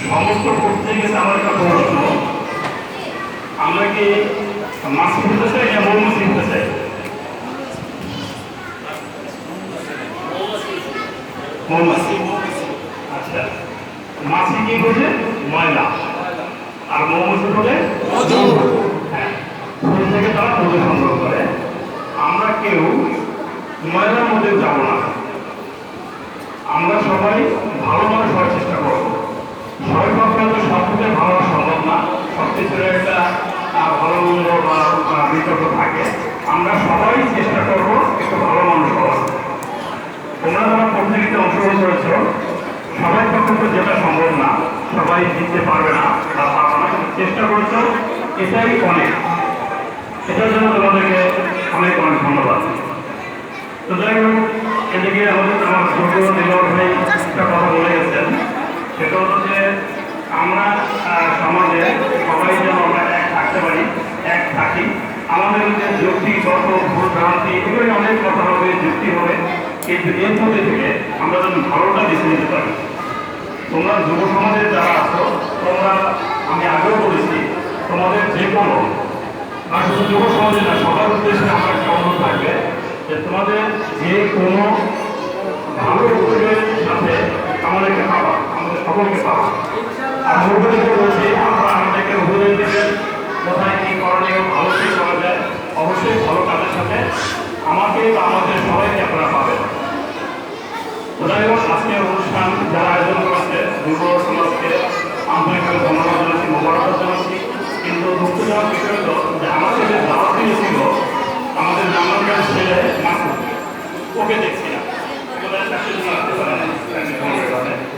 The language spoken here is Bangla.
সমস্ত করতে গেছে আমার একটা প্রশ্ন, আমরা কি মাছ কিনতে চাই না মৌমাছি কিনতে চাই? মৌমাছি। আচ্ছা, মাছি কি বোঝে? ময়লা। আর মৌমাছি বলে মধু। হ্যাঁ, ফুল থেকে তারা মধু সংগ্রহ করে। আমরা কেউ ময়লার মধ্যে যাব না, আমরা সবাই ভালো মানুষ হওয়ার চেষ্টা করবো। সবাই পক্ষে তো সব থেকে ভালো হওয়া সম্ভব না, সব কিছুর একটা ভালো মন্দ বা বিতর্ক থাকে। আমরা সবাই চেষ্টা করবো একটু ভালো মানুষ হওয়ার। তোমরা যারা প্রতিযোগিতায় অংশগ্রহণ করেছ, সবাই পক্ষে তো যেটা সম্ভব না, সবাই জিততে পারবে না বা পারবে না, কিন্তু চেষ্টা করছো, এটাই অনেক। এটার জন্য তোমাদেরকে অনেক অনেক ধন্যবাদ। তো যাই হোক, এদিকে আমাদের আমার ছোট দিলর ভাই একটা কথা বলে গেছেন, সেটা হলো যে আমরা সমাজে সবাই যেন আমরা এক থাকতে পারি, এক থাকি। আমাদের যে যুক্তিগত ভুল ভ্রান্তি এগুলো অনেক কথা হবে, যুক্তি হবে, কিন্তু এর মধ্যে থেকে আমরা যেন ভালোটা বেছে নিতে পারি। তোমরা যুব সমাজে যারা আছো, তোমরা, আমি আগেও বলেছি, তোমাদের যে কোনো, আর শুধু যুব সমাজে না, সবার উদ্দেশ্যে আমার একটা অনুরোধ থাকবে যে তোমাদের যে কোনো ভালো উদ্যোগের সাথে আমাদেরকে পাওয়া, আমাদের সকলকে পাওয়া। আর মুরব্বীদেরকে বলছি, আমরা আমাদেরকে উপদেশ দেবেন কোথায় কি করণীয়, ভালো কি করা যায়। অবশ্যই ভালো কাজের সাথে আমাকে বা আমাদের সবাইকে আপনারা পাবেন। যাই হোক, আজকের অনুষ্ঠান যারা